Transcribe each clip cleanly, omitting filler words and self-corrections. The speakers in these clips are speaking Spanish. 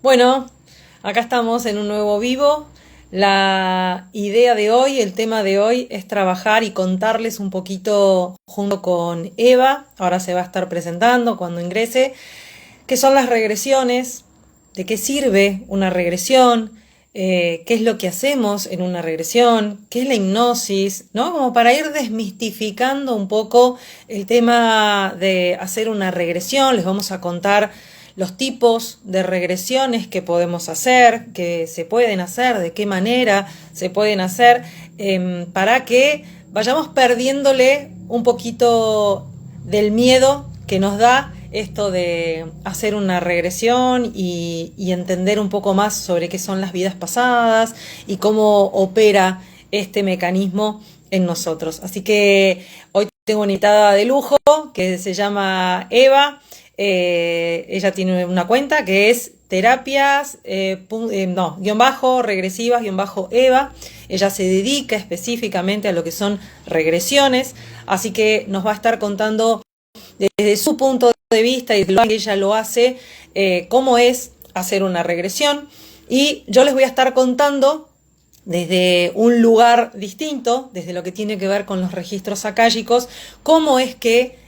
Bueno, acá estamos en un nuevo vivo. La idea de hoy, el tema de hoy es trabajar y contarles un poquito junto con Eva, ahora se va a estar presentando cuando ingrese, qué son las regresiones, de qué sirve una regresión, qué es lo que hacemos en una regresión, qué es la hipnosis, ¿no? Como para ir desmistificando un poco el tema de hacer una regresión, les vamos a contar los tipos de regresiones que podemos hacer, que se pueden hacer, de qué manera se pueden hacer, para que vayamos perdiéndole un poquito del miedo que nos da esto de hacer una regresión y entender un poco más sobre qué son las vidas pasadas y cómo opera este mecanismo en nosotros. Así que hoy tengo una invitada de lujo que se llama Eva. Ella tiene una cuenta que es terapias, guión bajo, regresivas, guión bajo Eva. Ella se dedica específicamente a lo que son regresiones, así que nos va a estar contando desde su punto de vista y de lo que ella lo hace, cómo es hacer una regresión. Y yo les voy a estar contando desde un lugar distinto, desde lo que tiene que ver con los registros akáshicos, cómo es que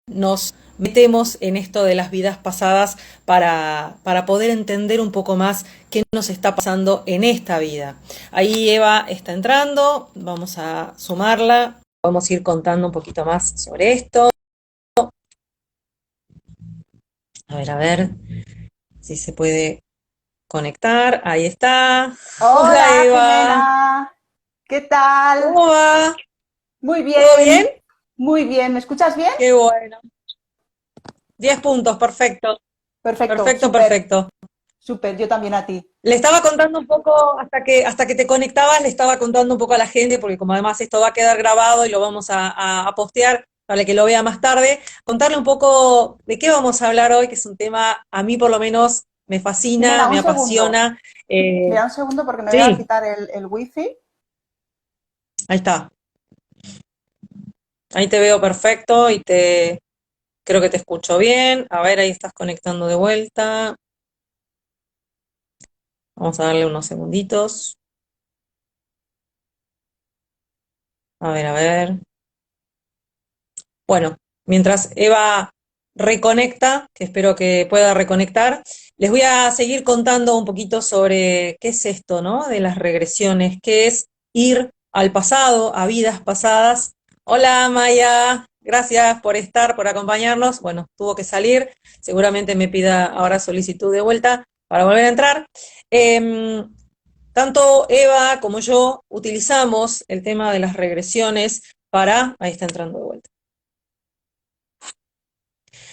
nos metemos en esto de las vidas pasadas para poder entender un poco más qué nos está pasando en esta vida. Ahí Eva está entrando, vamos a sumarla, vamos a ir contando un poquito más sobre esto. A ver si se puede conectar. Ahí está. Hola Hola, Eva, Jimena. ¿Qué tal? ¿cómo va? Muy ¿Todo bien? bien, muy bien. ¿Me escuchas bien? Qué bueno. 10 puntos, perfecto. Perfecto, Perfecto, súper, perfecto. súper. Yo también a ti. Le estaba contando un poco, hasta que te conectabas, le estaba contando un poco a la gente, porque como además esto va a quedar grabado y lo vamos a postear para que lo vea más tarde, contarle un poco de qué vamos a hablar hoy, que es un tema, a mí por lo menos, me fascina, Jimena, me un segundo. apasiona. Eh, Mira, un segundo porque me voy a sí, quitar el wifi. ahí está. Ahí te veo perfecto y creo que te escucho bien. A ver, ahí estás conectando de vuelta. Vamos a darle unos segunditos. A ver, a ver. Bueno, mientras Eva reconecta, que espero que pueda reconectar, les voy a seguir contando un poquito sobre qué es esto, ¿no? De las regresiones, qué es ir al pasado, a vidas pasadas. Hola Maya, gracias por estar, por acompañarnos. Bueno, tuvo que salir, seguramente me pida ahora solicitud de vuelta para volver a entrar. Em, Tanto Eva como yo utilizamos el tema de las regresiones ahí está entrando de vuelta,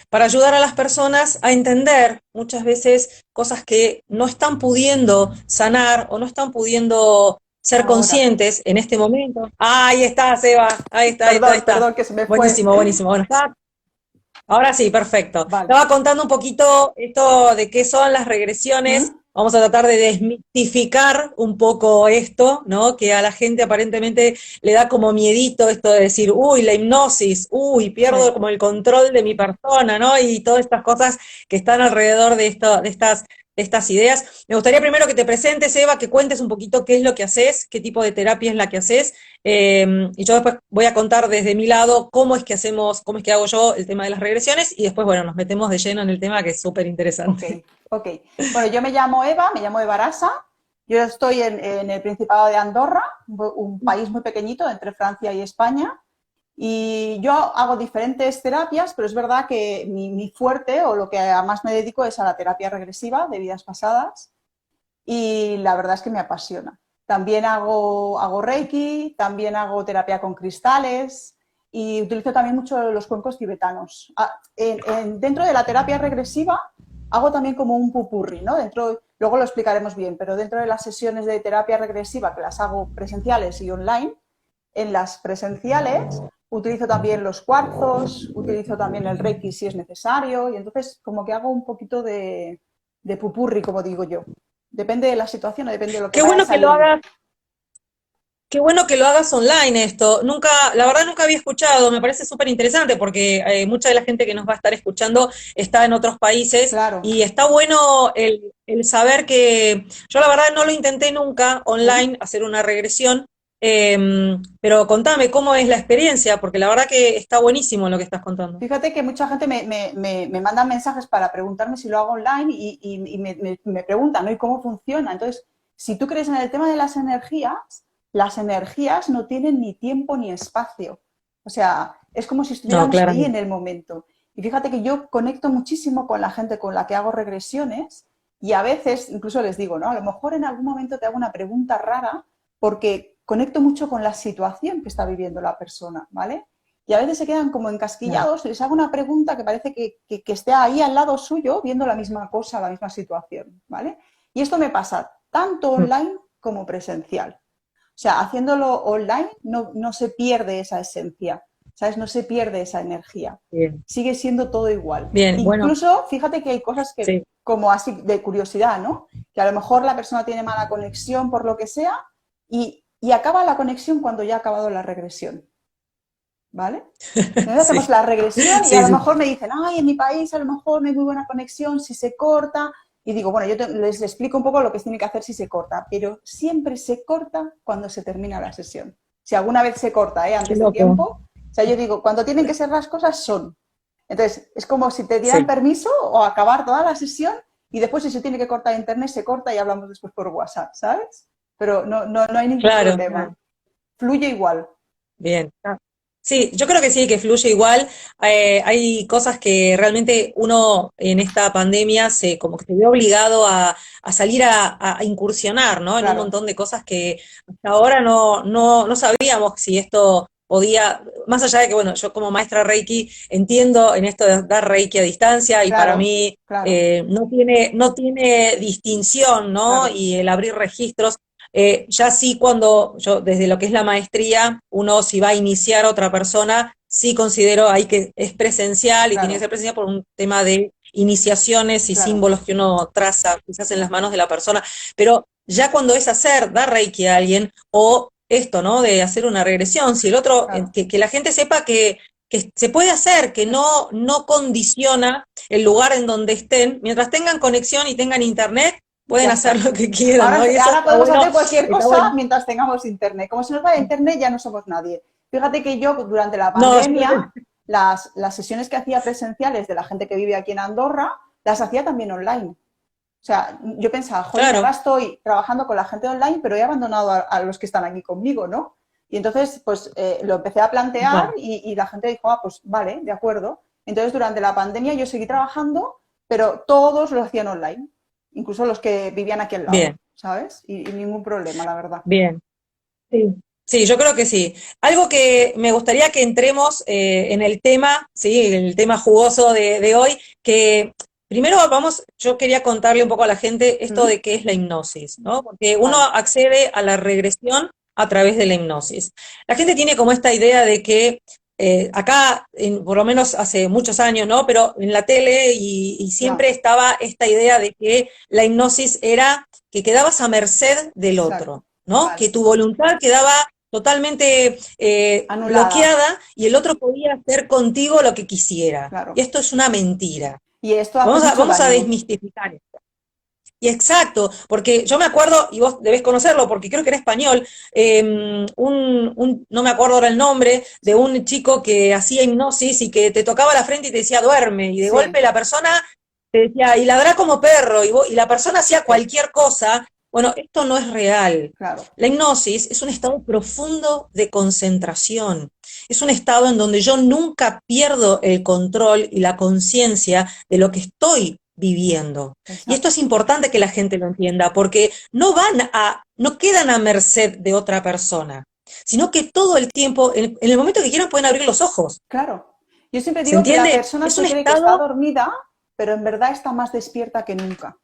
para ayudar a las personas a entender muchas veces cosas que no están pudiendo sanar o no están pudiendo ser Ahora. conscientes en este momento. Ah, ahí está, Seba, ahí está, ahí está, ahí Perdón, está. perdón, que se me fue. Buenísimo, buenísimo. Bueno, ahora sí, perfecto. Vale. Estaba contando un poquito esto de qué son las regresiones. ¿Mm? Vamos a tratar de desmitificar un poco esto, ¿no? Que a la gente aparentemente le da como miedito esto de decir, uy, la hipnosis, uy, pierdo Sí. como el control de mi persona, ¿no? Y todas estas cosas que están alrededor de estas ideas. Me gustaría primero que te presentes, Eva, que cuentes un poquito qué es lo que haces, qué tipo de terapia es la que haces, y yo después voy a contar desde mi lado cómo es que hacemos, cómo es que hago yo el tema de las regresiones y después, bueno, nos metemos de lleno en el tema que es súper Ok, interesante. ok. Bueno, yo me llamo Eva Arasa. Yo estoy en el Principado de Andorra, un país muy pequeñito entre Francia y España. Y yo hago diferentes terapias, pero es verdad que mi fuerte o lo que más me dedico es a la terapia regresiva de vidas pasadas y la verdad es que me apasiona. También hago Reiki, también hago terapia con cristales y utilizo también mucho los cuencos tibetanos. Dentro de la terapia regresiva hago también como un pupurri, ¿no? Luego lo explicaremos bien, pero dentro de las sesiones de terapia regresiva que las hago presenciales y online, en las presenciales utilizo también los cuarzos, utilizo también el Reiki si es necesario y entonces como que hago un poquito de pupurri, como digo yo. Depende de la situación o depende de lo que Qué vaya bueno que lo saliendo. hagas qué bueno que lo hagas online esto. Nunca, la verdad nunca había escuchado, me parece súper interesante porque mucha de la gente que nos va a estar escuchando está en otros países Claro. y está bueno el saber que yo la verdad no lo intenté nunca Ujú. online, hacer una regresión, pero contame cómo es la experiencia, porque la verdad que está buenísimo lo que estás contando. Fíjate que mucha gente me manda mensajes para preguntarme si lo hago online y me preguntan, ¿no? ¿Y cómo funciona? Entonces, si tú crees en el tema de las energías no tienen ni tiempo ni espacio. O sea, es como si No, estuviéramos ahí en claramente. el momento. Y fíjate que yo conecto muchísimo con la gente con la que hago regresiones y a veces incluso les digo, ¿no? A lo mejor en algún momento te hago una pregunta rara porque conecto mucho con la situación que está viviendo la persona, ¿vale? Y a veces se quedan como Claro. encasquillados, les hago una pregunta que parece que esté ahí al lado suyo viendo la misma cosa, la misma situación, ¿vale? Y esto me pasa tanto Mm, online como presencial. O sea, haciéndolo online no se pierde esa esencia, ¿sabes? No se pierde esa energía. bien, Sigue siendo todo igual. bien, bueno, Incluso, fíjate que hay cosas que, sí. como así de curiosidad, ¿no? Que a lo mejor la persona tiene mala conexión por lo que sea y acaba la conexión cuando ya ha acabado la regresión. ¿Vale? Entonces hacemos Sí, la regresión y a sí, lo sí. mejor me dicen, ay, en mi país a lo mejor no hay muy buena conexión, si se corta. Y digo, bueno, les explico un poco lo que se tiene que hacer si se corta, pero siempre se corta cuando se termina la sesión. Si alguna vez se corta, Qué antes de loco. tiempo, o sea, yo digo, cuando tienen que ser las cosas son. Entonces, es como si te dieran Sí, permiso o acabar toda la sesión y después si se tiene que cortar internet, se corta y hablamos después por WhatsApp, ¿sabes? Pero no hay ningún claro, problema. claro. Fluye igual. Bien. Ah, sí, yo creo que sí, que fluye igual. Hay cosas que realmente uno en esta pandemia se como que se ve obligado a salir a incursionar, ¿no? En un Claro, montón de cosas que hasta ahora no sabíamos si esto podía, más allá de que, bueno, yo como maestra Reiki entiendo en esto de dar Reiki a distancia y para claro, mí claro, no tiene distinción, ¿no? claro. Y el abrir registros. Ya sí, cuando yo, desde lo que es la maestría, uno si va a iniciar a otra persona, sí considero ahí que es presencial y tiene que Claro, ser presencial por un tema de iniciaciones y claro, símbolos que uno traza quizás en las manos de la persona. Pero ya cuando es dar Reiki a alguien, o esto, ¿no? De hacer una regresión, si el otro, claro. que la gente sepa que se puede hacer, que no condiciona el lugar en donde estén, mientras tengan conexión y tengan internet, Ya pueden hacer está. lo que quieran, Ahora, ¿no? Y eso ahora está podemos bueno, hacer cualquier está cosa bueno. mientras tengamos internet. Como se nos va internet, ya no somos nadie. Fíjate que yo durante la No, yo creo pandemia, que, las sesiones que hacía presenciales de la gente que vive aquí en Andorra, las hacía también online. O sea, yo pensaba, jolín, ahora claro, estoy trabajando con la gente online, pero he abandonado a los que están aquí conmigo, ¿no? Y entonces, pues lo empecé a plantear bueno, y la gente dijo, ah, pues vale, de acuerdo. Entonces, durante la pandemia yo seguí trabajando, pero todos lo hacían online, incluso los que vivían aquí al lado, bien, ¿sabes? Y ningún problema, la verdad. bien. Sí. Sí, yo creo que sí. Algo que me gustaría que entremos en el tema, sí, el tema jugoso de hoy, que primero yo quería contarle un poco a la gente esto Ujú. de qué es la hipnosis, ¿no? Porque uno Vale, accede a la regresión a través de la hipnosis. La gente tiene como esta idea de que acá, por lo menos hace muchos años, ¿no? Pero en la tele y ya, siempre estaba esta idea de que la hipnosis era que quedabas a merced del exacto. otro, ¿no? Que Vale, tu voluntad quedaba totalmente anulada, bloqueada y el otro podía hacer contigo lo que quisiera. Y claro. esto es una mentira. Y esto hace Vamos a, mucho vamos a daño, desmistificar esto. Y exacto, porque yo me acuerdo, y vos debés conocerlo, porque creo que era español, no me acuerdo ahora el nombre, de un chico que hacía hipnosis y que te tocaba la frente y te decía duerme, y de sí, golpe la persona te decía, y ladrá como perro, y la persona hacía sí, cualquier cosa. Bueno, esto no es real. claro, La hipnosis es un estado profundo de concentración. Es un estado en donde yo nunca pierdo el control y la conciencia de lo que estoy viviendo. Y esto es exacto. importante que la gente lo entienda, porque no quedan a merced de otra persona, sino que todo el tiempo, en el momento que quieran, pueden abrir los ojos. Claro. Yo siempre ¿Se digo que la entiende? persona Es un se cree que está estado dormida, pero en verdad está más despierta que nunca.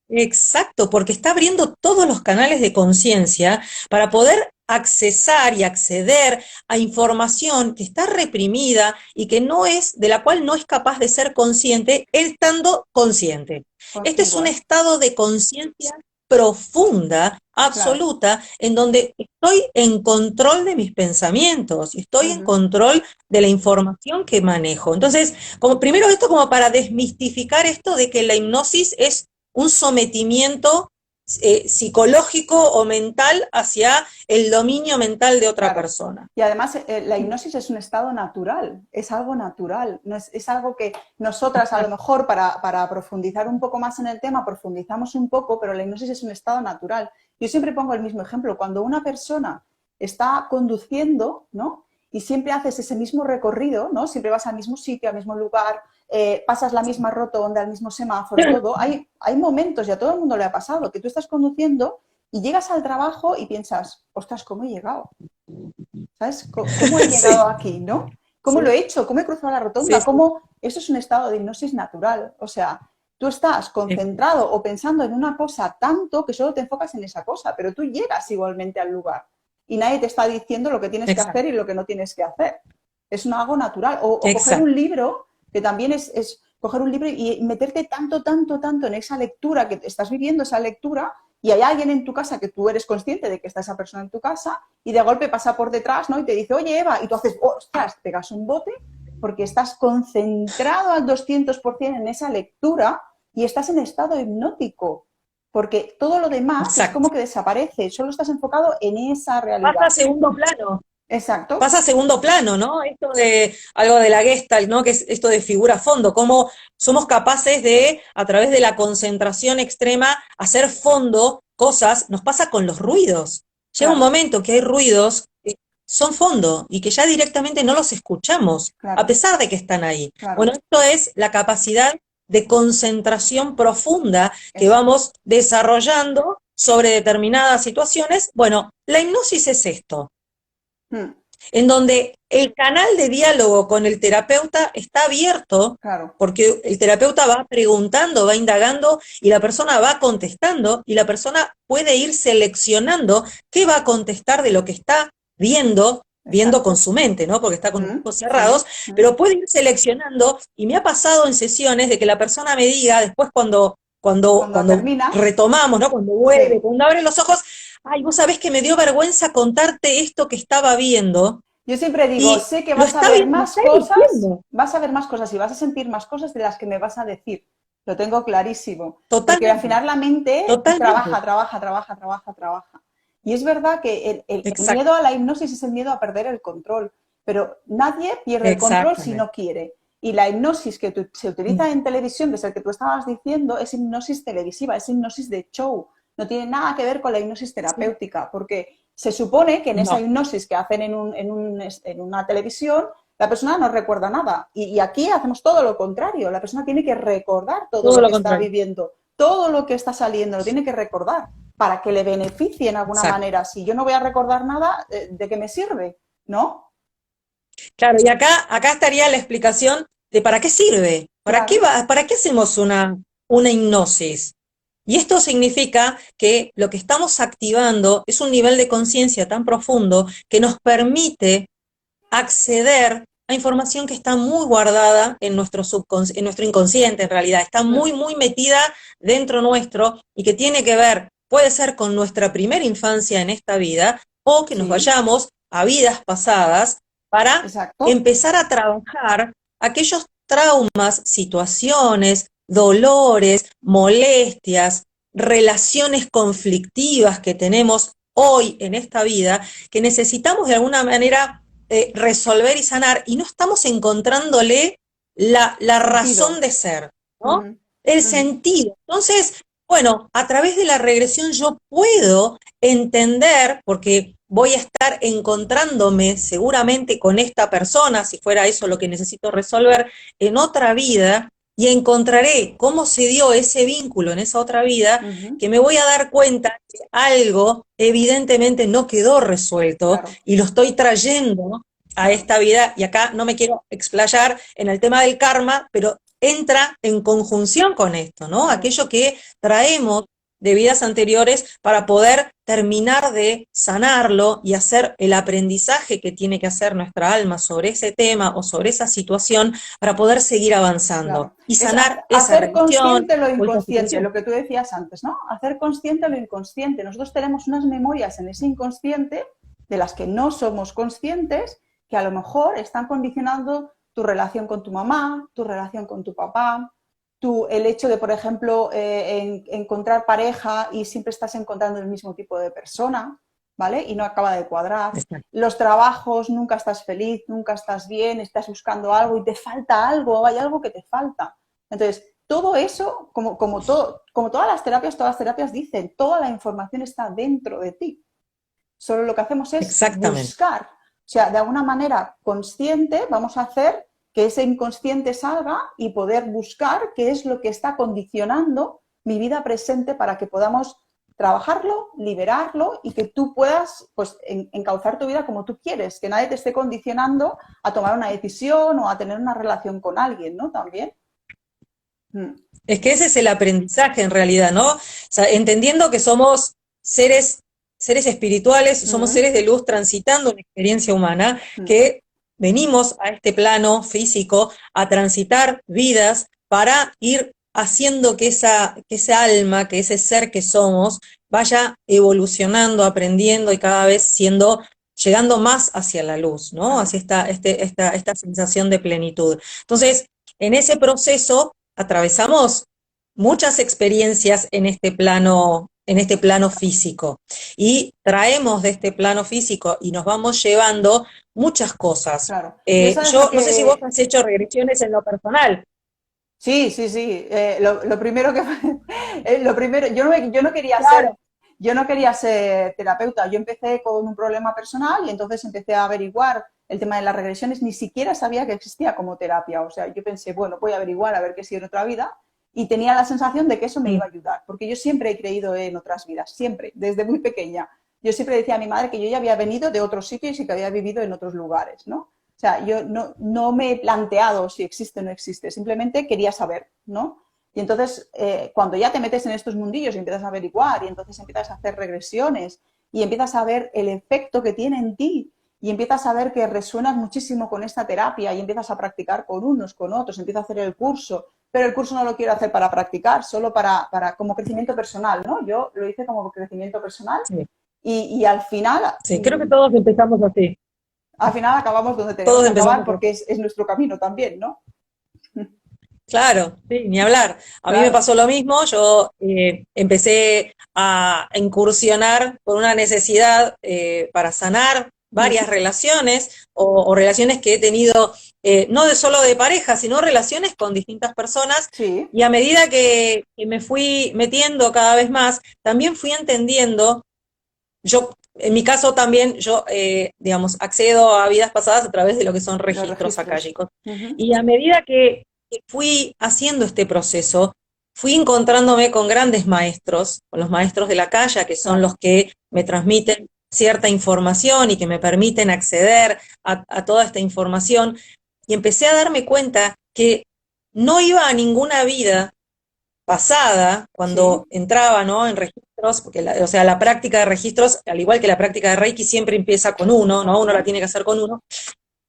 exacto, porque está abriendo todos los canales de conciencia para poder accesar y acceder a información que está reprimida y que de la cual no es capaz de ser consciente, él estando consciente. Pues Este es un igual. estado de conciencia profunda, claro, absoluta, en donde estoy en control de mis pensamientos, estoy en ujú, control de la información que manejo. Entonces, como primero esto como para desmistificar esto de que la hipnosis es un sometimiento psicológico o mental hacia el dominio mental de otra claro. persona. Y además la hipnosis es un estado natural, es algo natural, no es algo que nosotras a lo Exacto. mejor para profundizar un poco más en el tema, profundizamos un poco, pero la hipnosis es un estado natural. Yo siempre pongo el mismo ejemplo, cuando una persona está conduciendo, ¿no? Y siempre haces ese mismo recorrido, ¿no? Siempre vas al mismo sitio, al mismo lugar, pasas la misma rotonda, el mismo semáforo, todo. Hay momentos, y a todo el mundo le ha pasado, que tú estás conduciendo y llegas al trabajo y piensas, ostras, ¿cómo he llegado? ¿Sabes? ¿Cómo he llegado Sí, aquí, no? ¿Cómo lo sí, he hecho? ¿Cómo he cruzado la sí, rotonda? sí. ¿Cómo? Eso es un estado de hipnosis natural. O sea, tú estás concentrado o pensando en una cosa tanto que solo te enfocas en esa cosa, pero tú llegas igualmente al lugar y nadie te está diciendo lo que tienes que Exacto, hacer y lo que no tienes que hacer. Es algo natural. O coger exacto. un libro, que también es coger un libro y meterte tanto, tanto, tanto en esa lectura, que estás viviendo esa lectura, y hay alguien en tu casa que tú eres consciente de que está esa persona en tu casa y de golpe pasa por detrás, ¿no? Y te dice, oye, Eva, y tú haces, ostras, pegas un bote porque estás concentrado al 200% en esa lectura y estás en estado hipnótico, porque todo lo demás es como Exacto. que desaparece, solo estás enfocado en esa Pasa a realidad. segundo plano. Exacto, Pasa a segundo plano, ¿no? Esto de algo de la Gestalt, ¿no? Que es esto de figura a fondo, cómo somos capaces de, a través de la concentración extrema, hacer fondo cosas. Nos pasa con los ruidos. Llega un claro, momento que hay ruidos que son fondo y que ya directamente no los escuchamos, a claro, pesar de que están ahí. Bueno, claro, esto es la capacidad de concentración profunda que exacto. vamos desarrollando sobre determinadas situaciones. Bueno, la hipnosis es esto, Mm, en donde el canal de diálogo con el terapeuta está abierto, claro, porque el terapeuta va preguntando, va indagando y la persona va contestando y la persona puede ir seleccionando qué va a contestar de lo que está viendo con exacto. su mente, ¿no? Porque está con los Mm, ojos cerrados, sí, mm. pero puede ir seleccionando y me ha pasado en sesiones de que la persona me diga después Cuando cuando termina, retomamos, ¿no? Cuando vuelve, sí. cuando abre los ojos, ay, vos sabés que me dio vergüenza contarte esto que estaba viendo, Yo siempre digo, y sé que lo vas a está, ver lo más está cosas, eligiendo vas a ver más cosas y vas a sentir más cosas de las que me vas a decir. Lo tengo clarísimo. Porque al totalmente, final la mente totalmente, trabaja, trabaja, trabaja, trabaja, trabaja. Y es verdad que el exact, miedo a la hipnosis es el miedo a perder el control. Pero nadie pierde el control si exactamente. no quiere. Y la hipnosis que se utiliza en televisión, que es el que tú estabas diciendo, es hipnosis televisiva, es hipnosis de show. No tiene nada que ver con la hipnosis Sí. terapéutica, porque se supone que en esa No, hipnosis que hacen en una televisión, la persona no recuerda nada. Y aquí hacemos todo lo contrario. La persona tiene que recordar todo todo lo lo que está contrario. viviendo, todo lo que está saliendo, lo tiene que recordar para que le beneficie en alguna Exacto. manera. Si yo no voy a recordar nada, ¿de qué me sirve? ¿No? Claro, y acá estaría la explicación de para qué sirve, Claro, para qué hacemos una hipnosis. Y esto significa que lo que estamos activando es un nivel de conciencia tan profundo que nos permite acceder a información que está muy guardada en en nuestro inconsciente, en realidad, está mm, muy, muy metida dentro nuestro y que tiene que ver, puede ser con nuestra primera infancia en esta vida o que nos sí, vayamos a vidas pasadas para exacto. empezar a trabajar aquellos traumas, situaciones, dolores, molestias, relaciones conflictivas que tenemos hoy en esta vida, que necesitamos de alguna manera resolver y sanar, y no estamos encontrándole la razón Sentido. de ser, ¿no? Ujú, El ujú, sentido. Entonces, bueno, a través de la regresión yo puedo entender, porque voy a estar encontrándome seguramente con esta persona, si fuera eso lo que necesito resolver, en otra vida, y encontraré cómo se dio ese vínculo en esa otra vida, ujú, que me voy a dar cuenta que algo evidentemente no quedó resuelto claro, y lo estoy trayendo a claro. esta vida, y acá no me quiero explayar en el tema del karma, pero entra en conjunción con esto, ¿no? Claro. Aquello que traemos de vidas anteriores para poder terminar de sanarlo y hacer el aprendizaje que tiene que hacer nuestra alma sobre ese tema o sobre esa situación para poder seguir avanzando Claro. y Es sanar esa hacer religión consciente lo o esa inconsciente, situación. lo que tú decías antes, ¿no? Hacer consciente lo inconsciente. Nosotros tenemos unas memorias en ese inconsciente de las que no somos conscientes, que a lo mejor están condicionando tu relación con tu mamá, tu relación con tu papá, el hecho de, por ejemplo, encontrar pareja y siempre estás encontrando el mismo tipo de persona, ¿vale? Y no acaba de cuadrar. Exacto. Los trabajos, nunca estás feliz, nunca estás bien, estás buscando algo y te falta algo, hay algo que te falta. Entonces, todo eso, como todas las terapias dicen, toda la información está dentro de ti. Solo lo que hacemos es Exactamente. buscar. O sea, de alguna manera consciente vamos a hacer que ese inconsciente salga y poder buscar qué es lo que está condicionando mi vida presente para que podamos trabajarlo, liberarlo y que tú puedas pues, encauzar tu vida como tú quieres, que nadie te esté condicionando a tomar una decisión o a tener una relación con alguien, ¿no? También. Es que ese es el aprendizaje en realidad, ¿no? O sea, entendiendo que somos seres espirituales, somos seres de luz transitando una experiencia humana, que venimos a este plano físico a transitar vidas para ir haciendo que esa alma, que ese ser que somos, vaya evolucionando, aprendiendo y cada vez llegando más hacia la luz, ¿no? Hacia esta sensación de plenitud. Entonces, en ese proceso atravesamos muchas experiencias en este plano físico y traemos de este plano físico y nos vamos llevando muchas cosas. Claro. Yo sabes lo Yo no sé si vos que... has hecho regresiones en lo personal. Sí, sí, sí. Lo primero que lo primero, Claro. yo no quería ser terapeuta. Yo empecé con un problema personal y entonces empecé a averiguar el tema de las regresiones. Ni siquiera sabía que existía como terapia. O sea, yo pensé, bueno, voy a averiguar a ver qué sigue en otra vida. Y tenía la sensación de que eso me iba a ayudar, porque yo siempre he creído en otras vidas, siempre, desde muy pequeña. Yo siempre decía a mi madre que yo ya había venido de otros sitios y que había vivido en otros lugares, ¿no? O sea, yo no me he planteado si existe o no existe, simplemente quería saber, ¿no? Y entonces, cuando ya te metes en estos mundillos y empiezas a averiguar y entonces empiezas a hacer regresiones y empiezas a ver el efecto que tiene en ti y empiezas a ver que resuenas muchísimo con esta terapia y empiezas a practicar con unos, con otros, empiezas a hacer el curso, pero el curso no lo quiero hacer para practicar, solo para como crecimiento personal, ¿no? Yo lo hice como crecimiento personal Sí, y al final sí, creo que todos empezamos así. al final acabamos donde tenemos Todos que acabar empezamos porque así. es nuestro camino también, ¿no? Claro, sí, ni hablar. A mí me Claro. pasó lo mismo, yo empecé a incursionar por una necesidad para sanar varias relaciones o relaciones que he tenido, no de solo de pareja, sino relaciones con distintas personas, Sí, y a medida que me fui metiendo cada vez más, también fui entendiendo, en mi caso también, digamos, accedo a vidas pasadas a través de lo que son los registros registros. akáshicos. Y a medida que fui haciendo este proceso, fui encontrándome con grandes maestros, con los maestros de la calle, que son Claro. los que me transmiten cierta información y que me permiten acceder a toda esta información. Y empecé a darme cuenta que no iba a ninguna vida pasada, Sí, cuando entraba, ¿no?, en registros, porque o sea, la práctica de registros, al igual que la práctica de Reiki, siempre empieza con uno, con ¿no? Uno la uno. tiene que hacer con uno.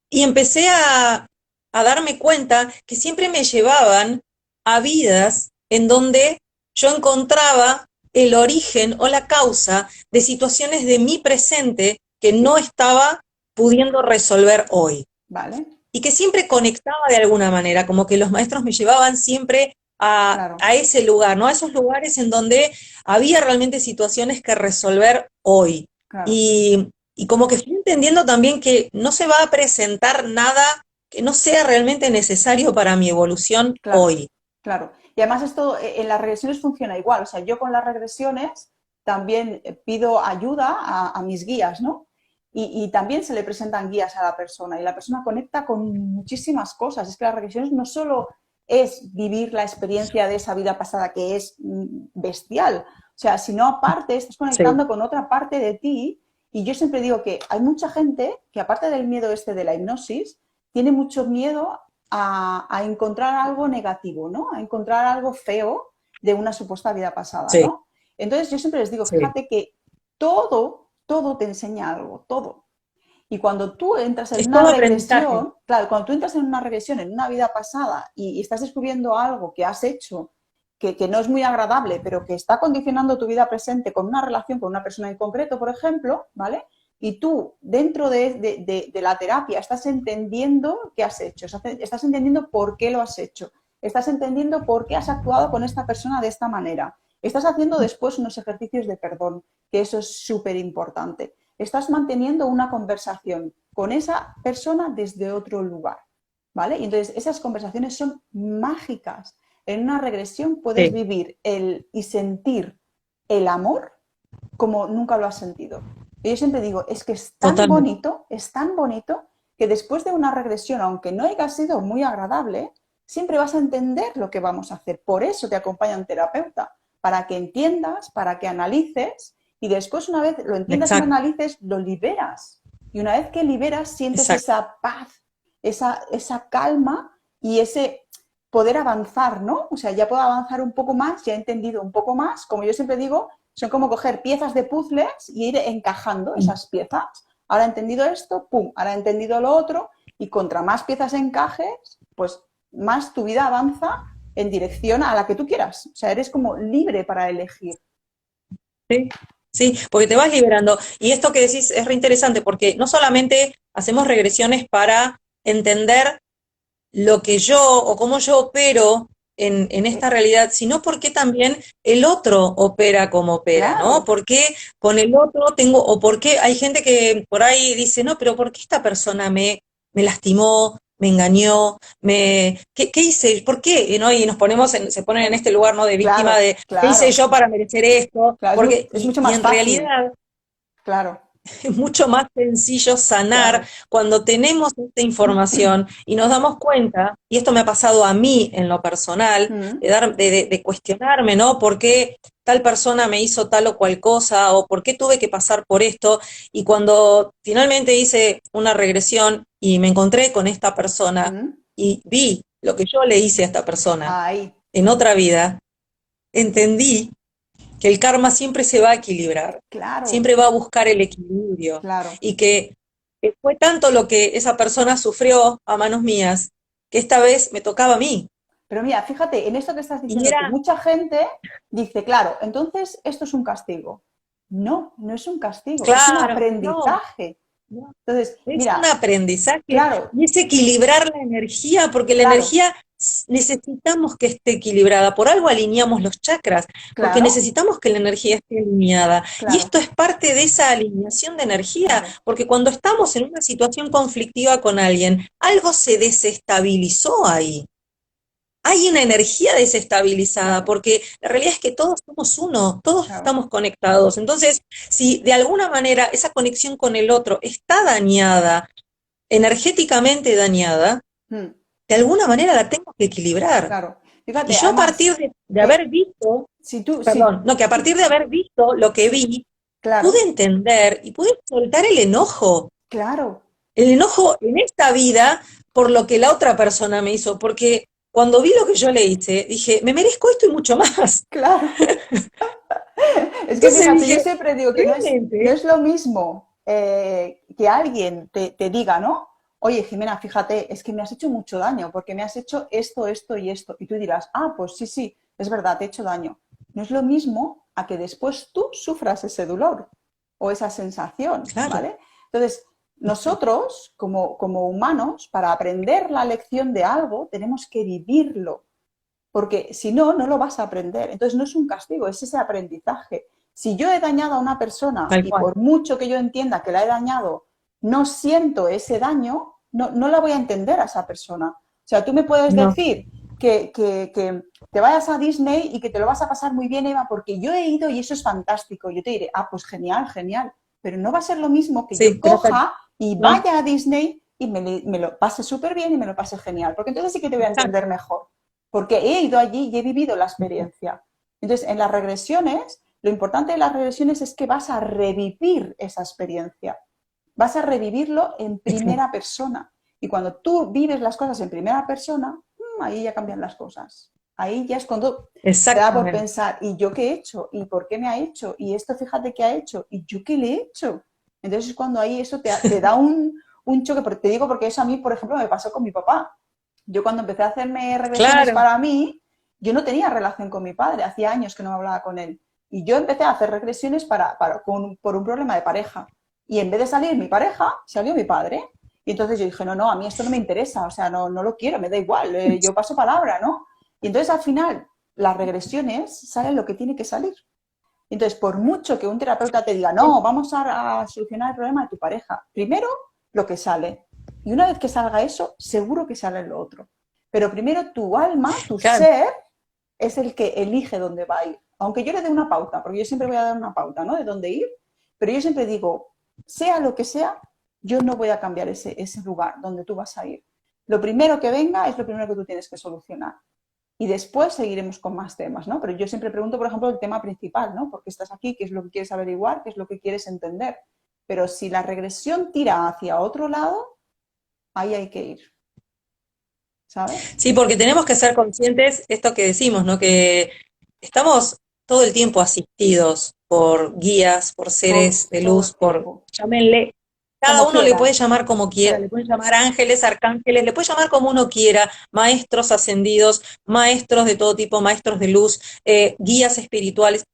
Y empecé a darme cuenta que siempre me llevaban a vidas en donde yo encontraba el origen o la causa de situaciones de mi presente que no Sí, estaba pudiendo resolver hoy vale. y que siempre conectaba de alguna manera, como que los maestros me llevaban siempre Claro, a ese lugar, ¿no? A esos lugares en donde había realmente situaciones que resolver hoy. claro, Y como que fui entendiendo también que no se va a presentar nada que no sea realmente necesario para mi evolución claro, hoy. claro. Y además esto en las regresiones funciona igual. O sea, yo con las regresiones también pido ayuda a mis guías, ¿no? Y también se le presentan guías a la persona y la persona conecta con muchísimas cosas. Es que las regresiones no solo es vivir la experiencia de esa vida pasada que es bestial, o sea, sino aparte estás Sí, conectando con otra parte de ti y yo siempre digo que hay mucha gente que aparte del miedo este de la hipnosis, tiene mucho miedo a encontrar algo negativo, ¿no? A encontrar algo feo de una supuesta vida pasada, sí, ¿no? Entonces yo siempre les digo, Sí. fíjate que todo te enseña algo, todo. Y cuando tú entras en Es una todo aprendizaje. regresión, claro, cuando tú entras en una regresión, en una vida pasada y estás descubriendo algo que has hecho que no es muy agradable, pero que está condicionando tu vida presente con una relación con una persona en concreto, por ejemplo, ¿vale? Y tú, dentro de la terapia, estás entendiendo qué has hecho, estás entendiendo por qué lo has hecho, estás entendiendo por qué has actuado con esta persona de esta manera. Estás haciendo después unos ejercicios de perdón, que eso es súper importante. Estás manteniendo una conversación con esa persona desde otro lugar, ¿vale? Y entonces esas conversaciones son mágicas. En una regresión puedes Sí, vivir y sentir el amor como nunca lo has sentido. Y yo siempre digo, es que totalmente. es tan bonito que después de una regresión, aunque no haya sido muy agradable, siempre vas a entender lo que vamos a hacer. Por eso te acompaña un terapeuta, para que entiendas, para que analices y después una vez lo entiendas y lo Exacto, analices, lo liberas. Y una vez que liberas, sientes exacto. esa paz, esa calma y ese poder avanzar, ¿no? O sea, ya puedo avanzar un poco más, ya he entendido un poco más. Como yo siempre digo, son como coger piezas de puzzles y ir encajando esas piezas. Ahora he entendido esto, pum, ahora he entendido lo otro, y contra más piezas encajes, pues más tu vida avanza en dirección a la que tú quieras. O sea, eres como libre para elegir. Sí, sí, porque te vas liberando. Y esto que decís es re interesante porque no solamente hacemos regresiones para entender lo que yo o cómo yo opero en esta realidad, sino porque también el otro opera como opera, ¿no? Claro, Porque con el otro tengo, o porque hay gente que por ahí dice, no, pero ¿por qué esta persona me lastimó, me engañó, ¿qué hice? ¿Por qué? ¿No? Y nos ponemos se ponen en este lugar, ¿no? De víctima claro, de, ¿qué hice claro, yo para merecer esto? claro, Porque, es mucho y más en fácil, realidad claro, es mucho más sencillo sanar claro. cuando tenemos esta información y nos damos cuenta, y esto me ha pasado a mí en lo personal, Mm, de cuestionarme, ¿no? ¿Por qué tal persona me hizo tal o cual cosa? ¿O por qué tuve que pasar por esto? Y cuando finalmente hice una regresión y me encontré con esta persona mm. y vi lo que yo le hice a esta persona Ahí, en otra vida, entendí que el karma siempre se va a equilibrar, claro, siempre va a buscar el equilibrio claro. y que fue tanto lo que esa persona sufrió a manos mías que esta vez me tocaba a mí. Pero mira, fíjate, en esto que estás Y diciendo tú, era, mucha gente dice, claro, entonces esto es un castigo. No, no es un castigo, es un claro, no, aprendizaje. no, Entonces, es un mira, aprendizaje claro, y es equilibrar la energía, porque la claro, energía necesitamos que esté equilibrada. Por algo alineamos los chakras, porque claro, necesitamos que la energía esté alineada. Y claro, esto es parte de esa alineación de energía, claro, porque cuando estamos en una situación conflictiva con alguien, algo se desestabilizó ahí. Hay una energía desestabilizada, claro, porque la realidad es que todos somos uno, todos claro. estamos conectados. Entonces, si de alguna manera esa conexión con el otro está dañada, energéticamente dañada, Mm, de alguna manera la tengo que equilibrar. claro. Y Fíjate, yo a partir además, de haber visto, si tú, si, perdón, no, que a partir de haber visto lo que vi, pude claro, entender y pude soltar claro, el enojo en esta vida por lo que la otra persona me hizo, porque cuando vi lo que yo le hice, dije, me merezco esto y mucho más. claro. Es que Entonces fíjate, yo dije, siempre digo que no realmente, es lo mismo que alguien te diga, ¿no? Oye, Jimena, fíjate, es que me has hecho mucho daño porque me has hecho esto, esto y esto. Y tú dirás, ah, pues sí, sí, es verdad, te he hecho daño. No es lo mismo a que después tú sufras ese dolor o esa sensación, claro, ¿vale? Entonces, nosotros, como humanos, para aprender la lección de algo, tenemos que vivirlo porque si no, no lo vas a aprender. Entonces no es un castigo, es ese aprendizaje. Si yo he dañado a una persona tal y cual. por mucho que yo entienda que la he dañado, no siento ese daño, no la voy a entender a esa persona. O sea, tú me puedes No, decir que te vayas a Disney y que te lo vas a pasar muy bien, Eva, porque yo he ido y eso es fantástico. Yo te diré, ah, pues genial, genial. Pero no va a ser lo mismo que yo sí, pero tal, coja y no, vaya a Disney y me lo pase súper bien y me lo pase genial, porque entonces sí que te voy a exacto. entender mejor porque he ido allí y he vivido la experiencia. Entonces, en las regresiones, lo importante de las regresiones es que vas a revivir esa experiencia, vas a revivirlo en Exacto. primera persona. Y cuando tú vives las cosas en primera persona, ahí ya cambian las cosas. Ahí ya es cuando te da por Exactamente. pensar, ¿y yo qué he hecho? ¿Y por qué me ha hecho? ¿Y esto fíjate qué ha hecho? ¿Y yo qué le he hecho? Entonces es cuando ahí eso te da un choque, porque te digo porque eso a mí, por ejemplo, me pasó con mi papá. Yo cuando empecé a hacerme regresiones Claro, para mí, yo no tenía relación con mi padre, hacía años que no me hablaba con él. Y yo empecé a hacer regresiones por un problema de pareja. Y en vez de salir mi pareja, salió mi padre. Y entonces yo dije, no, no, a mí esto no me interesa, o sea, no, no lo quiero, me da igual, yo paso palabra, ¿no? Y entonces al final, las regresiones salen lo que tiene que salir. Entonces, por mucho que un terapeuta te diga, no, vamos a solucionar el problema de tu pareja, primero lo que sale. Y una vez que salga eso, seguro que sale lo otro. Pero primero tu alma, tu claro. ser, es el que elige dónde va a ir. Aunque yo le dé una pauta, porque yo siempre voy a dar una pauta, ¿no? De dónde ir, pero yo siempre digo, sea lo que sea, yo no voy a cambiar ese lugar donde tú vas a ir. Lo primero que venga es lo primero que tú tienes que solucionar. Y después seguiremos con más temas, ¿no? Pero yo siempre pregunto, por ejemplo, el tema principal, ¿no? ¿Por qué estás aquí? ¿Qué es lo que quieres averiguar? ¿Qué es lo que quieres entender? Pero si la regresión tira hacia otro lado, ahí hay que ir, ¿sabes? Sí, porque tenemos que ser conscientes, esto que decimos, ¿no? Que estamos todo el tiempo asistidos por guías, por seres de Todo luz, el tiempo. llámenle, cada Como uno le puede quieran. llamar como quiera, Sí. le pueden llamar ángeles, arcángeles, le puede llamar como uno quiera, maestros ascendidos, maestros de todo tipo, maestros de luz, guías espirituales.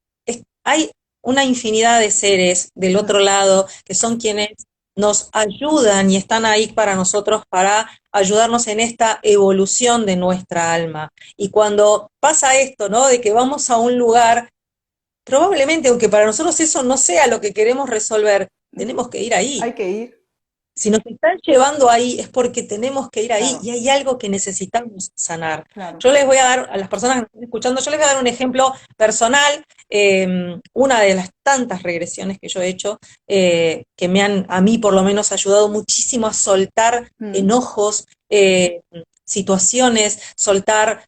Hay una infinidad de seres del otro lado que son quienes nos ayudan y están ahí para nosotros para ayudarnos en esta evolución de nuestra alma. Y cuando pasa esto, ¿no? De que vamos a un lugar, probablemente, aunque para nosotros eso no sea lo que queremos resolver, tenemos que ir ahí. Hay que ir, Si nos están llevando ahí es porque tenemos que ir ahí y claro, hay algo que necesitamos sanar. claro. Yo les voy a dar, a las personas que me están escuchando, yo les voy a dar un ejemplo personal. Una de las tantas regresiones que yo he hecho, que me han, a mí por lo menos, ayudado muchísimo a soltar Mm, enojos, situaciones, soltar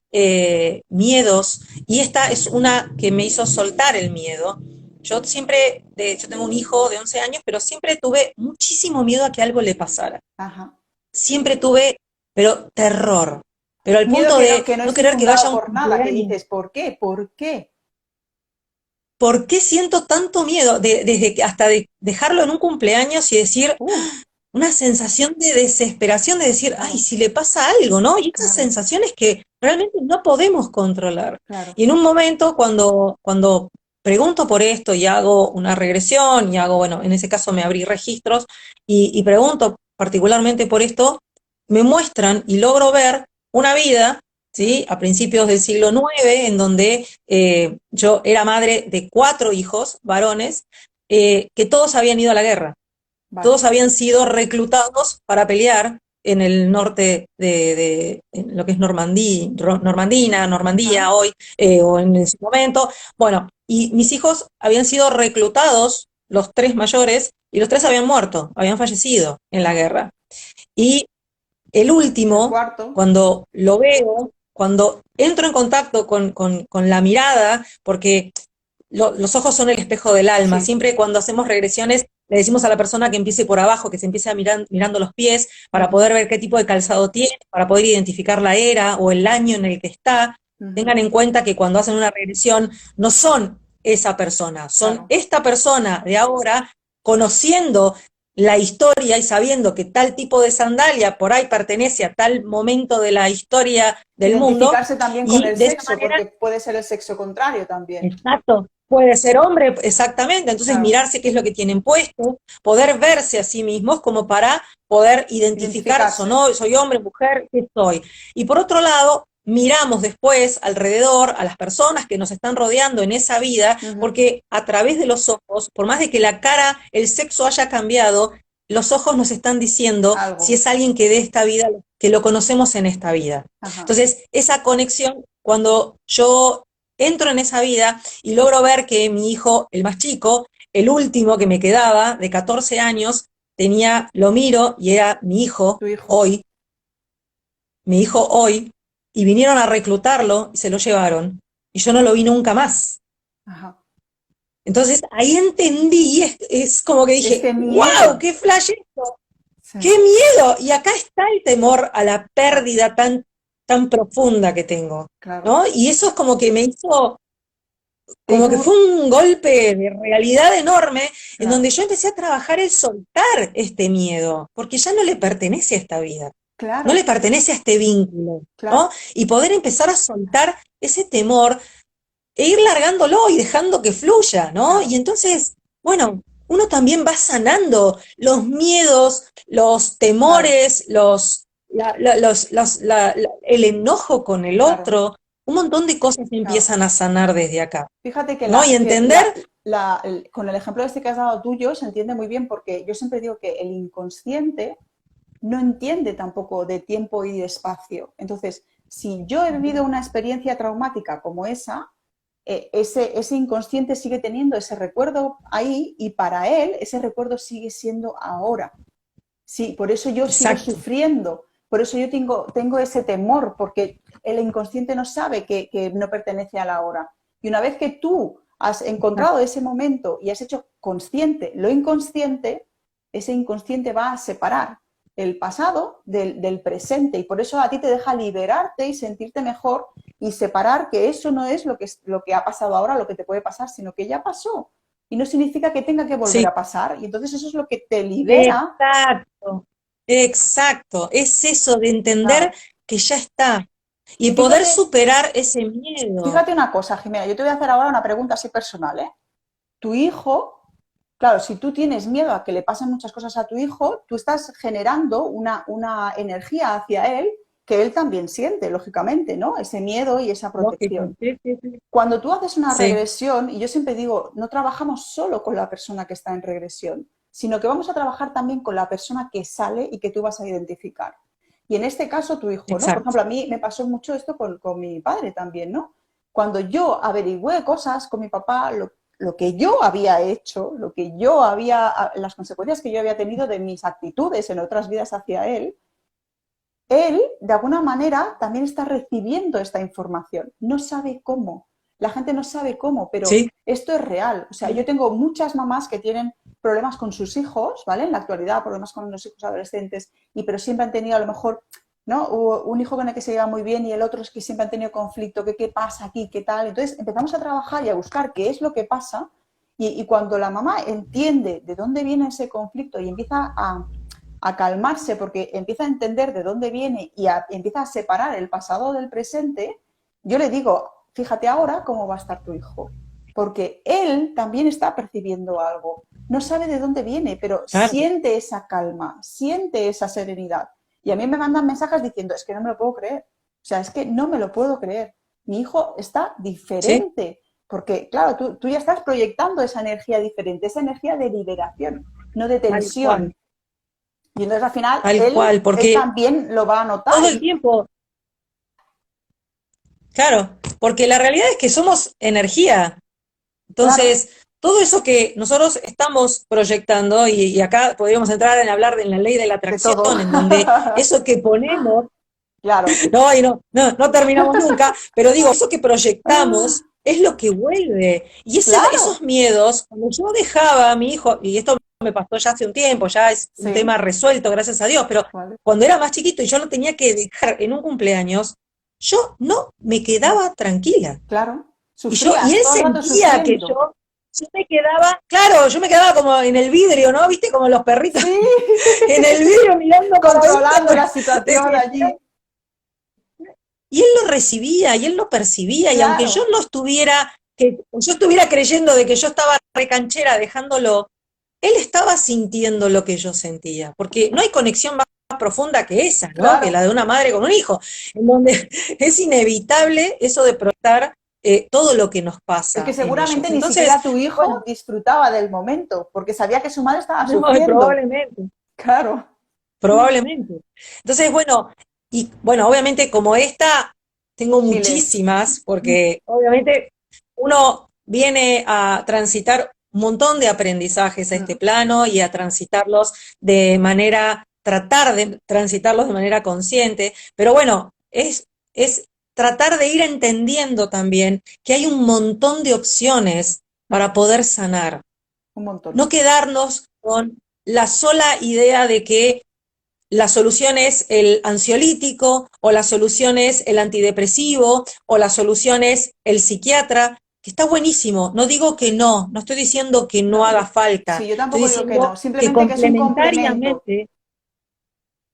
miedos. Y esta es una que me hizo soltar el miedo. Yo tengo un hijo de 11 años, pero siempre tuve muchísimo miedo a que algo le pasara. ajá. Siempre tuve, pero terror. Pero al Miedo punto de que no no es querer que vaya infundado a un por nada, que cumpleaños. dices, ¿por qué? ¿Por qué? ¿Por qué siento tanto miedo? Desde que hasta de dejarlo en un cumpleaños y decir, Uf, una sensación de desesperación de decir, ay, claro, si le pasa algo, ¿no? Y esas claro, sensaciones que realmente no podemos controlar. claro. Y en un momento, cuando pregunto por esto y hago una regresión y hago, bueno, en ese caso me abrí registros y pregunto particularmente por esto, me muestran y logro ver una vida, ¿sí? A principios del siglo IX, en donde yo era madre de 4 hijos varones, que todos habían ido a la guerra. Vale. Todos habían sido reclutados para pelear en el norte en lo que es Ajá. Normandía hoy, o en ese momento. Bueno, y mis hijos habían sido reclutados, los 3 mayores, y los 3 habían muerto, habían fallecido en la Ajá. guerra. Y el El último, cuarto, cuando lo veo, cuando entro en contacto con la mirada, porque los ojos son el espejo del alma. sí. Siempre cuando hacemos regresiones le decimos a la persona que empiece por abajo, que se empiece a mirar, mirando los pies para Ujú, poder ver qué tipo de calzado tiene, para poder identificar la era o el año en el que está. ujú, Tengan en cuenta que cuando hacen una regresión no son esa persona, son claro. esta persona de ahora conociendo la historia y sabiendo que tal tipo de sandalia por ahí pertenece a tal momento de la historia del mundo Identificarse también con y el de esa sexo, manera. porque puede ser el sexo contrario también. Exacto. Puede ser hombre, exactamente. Entonces Claro. mirarse qué es lo que tienen puesto, poder verse a sí mismos como para poder identificar, Identificarse. soy hombre, mujer, qué soy. Y por otro lado, miramos después alrededor a las personas que nos están rodeando en esa vida, Ujú, porque a través de los ojos, por más de que la cara, el sexo haya cambiado, los ojos nos están diciendo si algo. es alguien que de esta vida, que lo conocemos en esta vida. Ajá. Entonces, esa conexión, cuando yo entro en esa vida y logro ver que mi hijo, el más chico, el último que me quedaba, de 14 años, lo miro y era Tu hijo. mi hijo hoy, y vinieron a reclutarlo y se lo llevaron. Y yo no lo vi nunca más. Ajá. Entonces ahí entendí, es como que dije, Este wow, miedo. qué flash esto, Sí, qué miedo. Y acá está el temor a la claro. pérdida tan, tan profunda que tengo, claro. ¿no? Y eso es como que me hizo, como que Tengo, fue un golpe de realidad enorme, en claro, donde yo empecé a trabajar el soltar este miedo, porque ya no le pertenece a esta vida, no le claro, pertenece a este vínculo, ¿no? claro, Y poder empezar a soltar ese temor e ir largándolo y dejando que fluya, ¿no? Y claro, entonces, bueno, uno también va sanando los miedos, los claro, temores, el enojo con el claro, otro, un montón de cosas claro. empiezan a sanar desde acá, Fíjate que, ¿no? Y entender, con el ejemplo este que has dado tuyo se entiende muy bien porque yo siempre digo que el inconsciente no entiende tampoco de tiempo y de espacio. Entonces, si yo he vivido una experiencia traumática como esa, ese inconsciente sigue teniendo ese recuerdo ahí y para él ese recuerdo sigue siendo ahora. Sí, por eso yo sigo exacto, sufriendo, por eso yo tengo ese temor, porque el inconsciente no sabe que no pertenece a la hora. Y una vez que tú has encontrado ese momento y has hecho consciente lo inconsciente, ese inconsciente va a separar el pasado del presente y por eso a ti te deja liberarte y sentirte mejor y separar que eso no es lo que ha pasado ahora, lo que te puede pasar, sino que ya pasó. Y no significa que tenga que volver sí, a pasar. Y entonces eso es lo que te libera. exacto, exacto, es eso de entender Claro. que ya está y Y poder fíjate, superar ese miedo. fíjate una cosa, Jimena, yo te voy a hacer ahora una pregunta así personal, ¿eh? Tu hijo, claro, si tú tienes miedo a que le pasen muchas cosas a tu hijo, tú estás generando una energía hacia él que él también siente, lógicamente, ¿no? Ese miedo y esa Lógico, protección. sí, sí, sí. Cuando tú haces una Sí, regresión, y yo siempre digo, no trabajamos solo con la persona que está en regresión, sino que vamos a trabajar también con la persona que sale y que tú vas a identificar. Y en este caso, tu hijo, ¿no? Por exacto. ejemplo, a mí me pasó mucho esto con mi padre también, ¿no? Cuando yo averigüé cosas con mi papá, lo que yo había hecho, lo que yo había, las consecuencias que yo había tenido de mis actitudes en otras vidas hacia él, de alguna manera, también está recibiendo esta información. No sabe cómo. La gente no sabe cómo, pero Sí, esto es real. O sea, yo tengo muchas mamás que tienen problemas con sus hijos, ¿vale? En la actualidad, problemas con los hijos adolescentes, pero siempre han tenido a lo mejor, ¿no? Un hijo con el que se lleva muy bien y el otro es que siempre han tenido conflicto, ¿qué pasa aquí? ¿Qué tal? Entonces empezamos a trabajar y a buscar qué es lo que pasa y cuando la mamá entiende de dónde viene ese conflicto y empieza a calmarse porque empieza a entender de dónde viene y empieza a separar el pasado del presente, yo le digo, fíjate ahora cómo va a estar tu hijo, porque él también está percibiendo algo, no sabe de dónde viene, pero claro, siente esa calma, siente esa serenidad. Y a mí me mandan mensajes diciendo, es que no me lo puedo creer, o sea, es que no me lo puedo creer, mi hijo está sí, diferente, porque claro, tú ya estás proyectando esa energía diferente, esa energía de liberación, no de tal cual, tensión, y entonces al final tal cual, él porque también lo va a notar. todo el tiempo, claro, porque la realidad es que somos energía. Claro, Entonces, todo eso que nosotros estamos proyectando, y acá podríamos entrar en hablar de la ley de la de todo. atracción, en donde eso que ponemos, Claro. no, y no terminamos nunca, pero digo, eso que proyectamos es lo que vuelve. Y esos Claro, miedos, cuando yo dejaba a mi hijo, y esto me pasó ya hace un tiempo, ya es un sí, tema resuelto, gracias a Dios, pero vale, cuando era más chiquito y yo lo tenía que dejar en un cumpleaños, yo no me quedaba tranquila. claro. Y Sufrías, él todo el rato sentía que sufriendo. yo me quedaba, claro, yo me quedaba como en el vidrio, ¿no? ¿Viste? Como los perritos Sí, en el vidrio mirando con controlando la situación desesperación. allí. Y él lo recibía y él lo percibía, y aunque yo Claro, no estuviera, que yo estuviera creyendo de que yo estaba recanchera dejándolo, él estaba sintiendo lo que yo sentía, porque no hay conexión más profunda que esa, ¿no? Que la claro. de una madre con un hijo, en donde es inevitable eso de proyectar todo lo que nos Es que pasa en seguramente ellos. ni Entonces, siquiera tu hijo bueno, disfrutaba del momento, porque sabía que su madre estaba no, sufriendo. probablemente, Claro. probablemente. Entonces, bueno, y bueno, obviamente como esta, tengo Miles. muchísimas, porque obviamente uno viene a transitar un montón de aprendizajes a este plano y a transitarlos de manera, tratar de transitarlos de manera consciente, pero bueno, es tratar de ir entendiendo también que hay un montón de opciones para poder sanar, Un montón. no quedarnos con la sola idea de que la solución es el ansiolítico, o la solución es el antidepresivo, o la solución es el psiquiatra, que está buenísimo. No digo que no estoy diciendo que no No, haga falta, sí, yo estoy tampoco digo que diciendo no, que simplemente que es un complemento. complementariamente,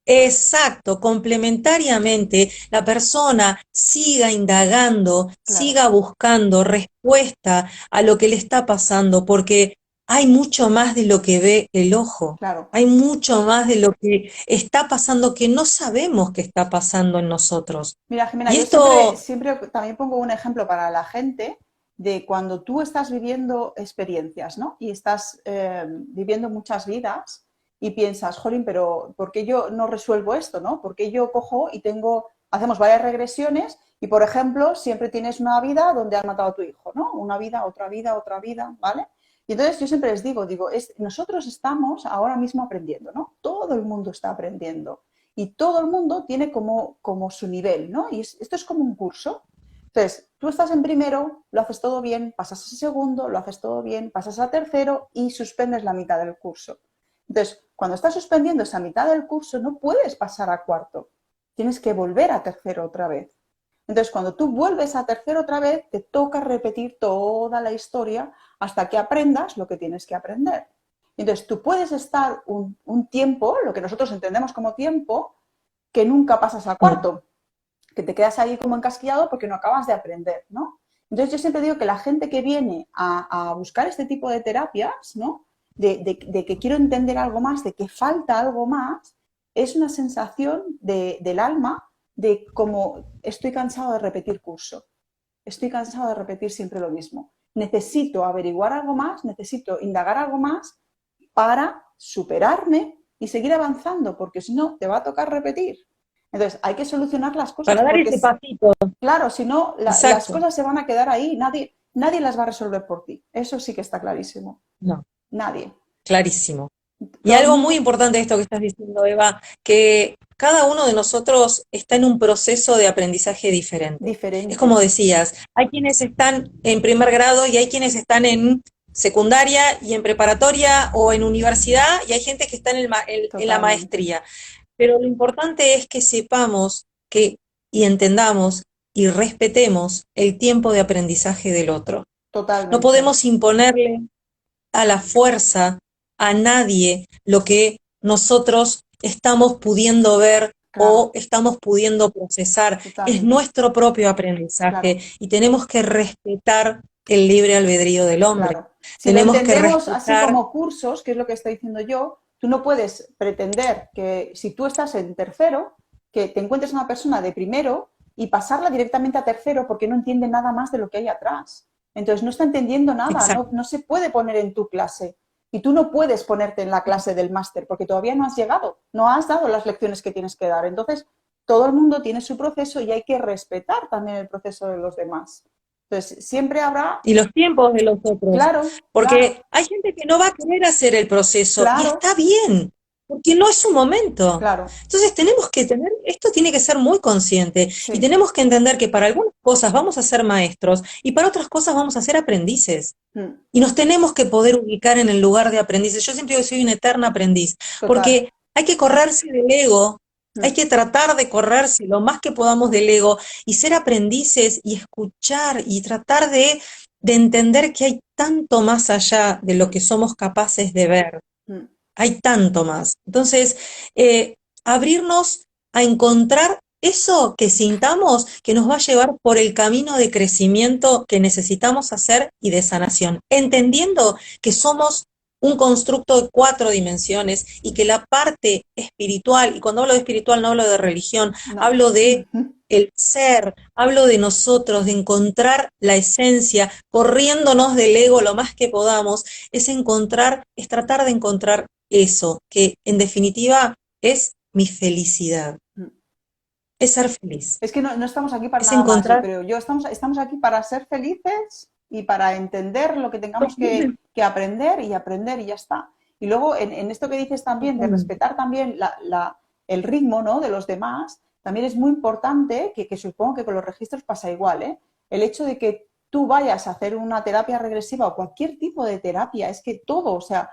exacto, complementariamente, la persona siga indagando, Claro, siga buscando respuesta a lo que le está pasando, porque hay mucho más de lo que ve el ojo, claro. hay mucho más de lo que está pasando que no sabemos que está pasando en nosotros. Mira, Jimena, Y yo siempre, esto, siempre también pongo un ejemplo para la gente de cuando tú estás viviendo experiencias, ¿no? Y estás viviendo muchas vidas y piensas, jolín, pero ¿por qué yo no resuelvo esto, no? ¿Por qué yo cojo y hacemos varias regresiones y, por ejemplo, siempre tienes una vida donde has matado a tu hijo, ¿no? Una vida, otra vida, ¿vale? Y entonces yo siempre les digo, nosotros estamos ahora mismo aprendiendo, ¿no? Todo el mundo está aprendiendo y todo el mundo tiene como su nivel, ¿no? Y esto es como un curso. Entonces, tú estás en primero, lo haces todo bien, pasas a segundo, lo haces todo bien, pasas a tercero y suspendes la mitad del curso. Entonces, cuando estás suspendiendo esa mitad del curso, no puedes pasar a cuarto. Tienes que volver a tercero otra vez. Entonces, cuando tú vuelves a tercero otra vez, te toca repetir toda la historia hasta que aprendas lo que tienes que aprender. Entonces, tú puedes estar un tiempo, lo que nosotros entendemos como tiempo, que nunca pasas a cuarto, que te quedas ahí como encasquillado porque no acabas de aprender, ¿no? Entonces, yo siempre digo que la gente que viene a buscar este tipo de terapias, ¿no? De que quiero entender algo más, de que falta algo más, es una sensación del alma de como estoy cansado de repetir curso, estoy cansado de repetir siempre lo mismo. Necesito averiguar algo más, necesito indagar algo más para superarme y seguir avanzando, porque si no, te va a tocar repetir. Entonces, hay que solucionar las cosas, para dar porque, ese pasito, claro, si no, las exacto, cosas se van a quedar ahí, nadie las va a resolver por ti. Eso sí que está clarísimo. no, Nadie. clarísimo. Y Todo el algo muy mundo importante de esto que estás diciendo, Eva, que cada uno de nosotros está en un proceso de aprendizaje diferente. Es diferente. como decías, hay quienes están en primer grado y hay quienes están en secundaria y en preparatoria o en universidad y hay gente que está en la Totalmente. maestría. Pero lo importante es que sepamos que y entendamos y respetemos el tiempo de aprendizaje del otro. No Totalmente. podemos imponerle a la fuerza a nadie lo que nosotros estamos pudiendo ver o Claro, estamos pudiendo procesar. Es totalmente. nuestro propio aprendizaje Claro. y tenemos que respetar el libre albedrío del hombre. Claro. Si lo Tenemos que entendemos así respetar, como cursos, que es lo que estoy diciendo yo, tú no puedes pretender que si tú estás en tercero, que te encuentres una persona de primero y pasarla directamente a tercero porque no entiende nada más de lo que hay atrás. Entonces no está entendiendo nada, exacto, no se puede poner en tu clase. Y tú no puedes ponerte en la clase del máster porque todavía no has llegado, no has dado las lecciones que tienes que dar. Entonces, todo el mundo tiene su proceso y hay que respetar también el proceso de los demás. Entonces, siempre habrá. y los tiempos de los otros, Claro, claro, porque hay gente que no va a querer hacer el proceso y claro, está bien, porque no es su momento. claro, Entonces tenemos que tener, esto tiene que ser muy consciente y sí. tenemos que entender que para algunas cosas vamos a ser maestros y para otras cosas vamos a ser aprendices. Mm, Y nos tenemos que poder ubicar en el lugar de aprendices. Yo siempre digo que soy una eterna aprendiz, total. porque hay que correrse del ego, hay Mm, que tratar de correrse lo más que podamos del ego y ser aprendices y escuchar y tratar de entender que hay tanto más allá de lo mm, que somos capaces de ver. mm. Hay tanto más. Entonces, abrirnos a encontrar eso que sintamos que nos va a llevar por el camino de crecimiento que necesitamos hacer y de sanación, entendiendo que somos un constructo de 4 dimensiones y que la parte espiritual, y cuando hablo de espiritual no hablo de religión, No. hablo de Ujú. el ser, hablo de nosotros, de encontrar la esencia, corriéndonos del ego lo más que podamos, es encontrar, es tratar de encontrar eso, que en definitiva es mi felicidad, Mm. es ser feliz, Es que no estamos aquí para es nada más, yo encontrar, creo. Estamos aquí para ser felices y para entender lo que tengamos que aprender y ya está. Y luego, en esto que dices también, de respetar también el ritmo, ¿no?, de los demás, también es muy importante, que supongo que con los registros pasa igual, ¿eh? El hecho de que tú vayas a hacer una terapia regresiva o cualquier tipo de terapia, es que todo, o sea,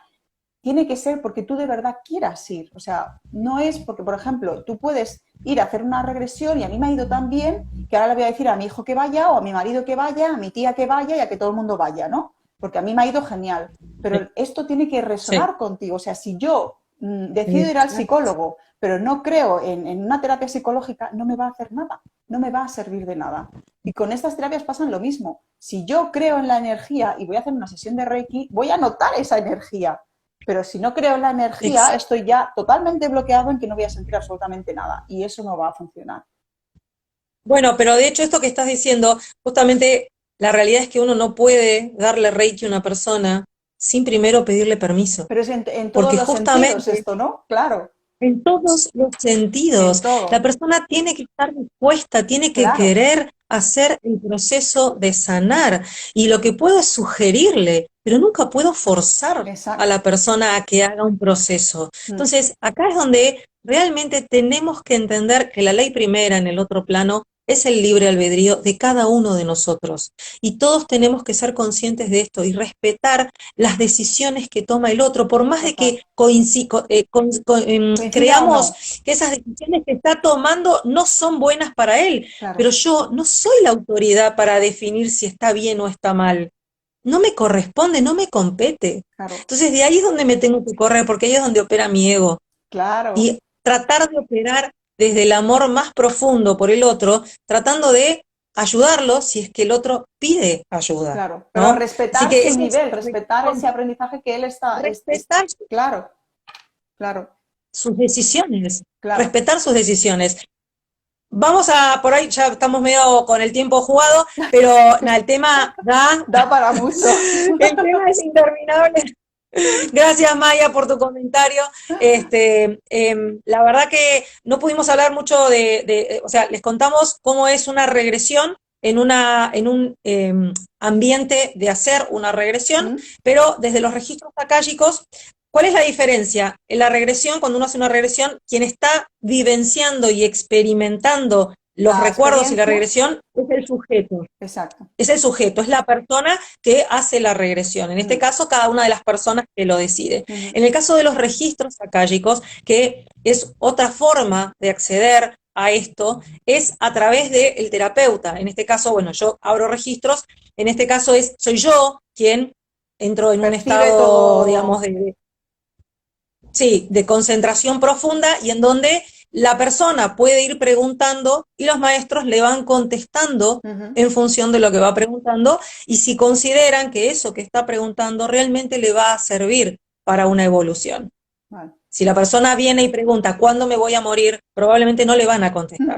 tiene que ser porque tú de verdad quieras ir. O sea, no es porque, por ejemplo, tú puedes ir a hacer una regresión y a mí me ha ido tan bien que ahora le voy a decir a mi hijo que vaya o a mi marido que vaya, a mi tía que vaya y a que todo el mundo vaya, ¿no? Porque a mí me ha ido genial. Pero esto tiene que Sí, resonar contigo. O sea, si yo decido ir al exacto. psicólogo, pero no creo en una terapia psicológica, no me va a hacer nada, no me va a servir de nada. Y con estas terapias pasan lo mismo. Si yo creo en la energía y voy a hacer una sesión de Reiki, voy a notar esa energía. Pero si no creo en la energía, Exacto. estoy ya totalmente bloqueado en que no voy a sentir absolutamente nada. Y eso no va a funcionar. Bueno, pero de hecho esto que estás diciendo, justamente la realidad es que uno no puede darle Reiki a una persona sin primero pedirle permiso, Pero es en todos porque los sentidos justamente esto, ¿no? Claro, en todos los en sentidos, la todo. persona tiene que estar dispuesta, tiene que Claro, querer hacer el proceso de sanar. Y lo que puedo es sugerirle, pero nunca puedo forzar a la exacto. persona a que haga un proceso. Mm, Entonces, acá es donde realmente tenemos que entender que la ley primera en el otro plano es el libre albedrío de cada uno de nosotros. Y todos tenemos que ser conscientes de esto y respetar las decisiones que toma el otro, por más de total. que Coincida o no. creamos que esas decisiones que está tomando no son buenas para él, Claro, pero yo no soy la autoridad para definir si está bien o está mal. No me corresponde, no me compete. claro, Entonces de ahí es donde me tengo que correr, porque ahí es donde opera mi ego. claro, Y tratar de operar desde el amor más profundo por el otro, tratando de ayudarlo si es que el otro pide ayuda, claro. Pero ¿no? Así respetar que su eso es nivel, respetar ese aprendizaje que él está. respetar Claro, claro, sus decisiones, claro. respetar sus decisiones. Vamos a, por ahí ya estamos medio con el tiempo jugado, pero nada, el tema da, Da para mucho. el tema es interminable. Gracias Maya por tu comentario. La verdad que no pudimos hablar mucho o sea, les contamos cómo es una regresión en un ambiente de hacer una regresión, Mm, pero desde los registros akáshicos, ¿cuál es la diferencia? En la regresión, cuando uno hace una regresión, quien está vivenciando y experimentando los la recuerdos y la experiencia, regresión es el sujeto. exacto. Es el sujeto, es la persona que hace la regresión. En este Mm, caso, cada una de las personas que lo decide. mm, En el caso de los registros akáshicos, que es otra forma de acceder a esto, es a través del terapeuta. En este caso, bueno, yo abro registros, en este caso soy yo quien entro en un percibe estado, digamos, todo. sí, de concentración profunda y en donde la persona puede ir preguntando y los maestros le van contestando Ujú, en función de lo que va preguntando y si consideran que eso que está preguntando realmente le va a servir para una evolución. vale. Si la persona viene y pregunta ¿cuándo me voy a morir? Probablemente no le van a contestar,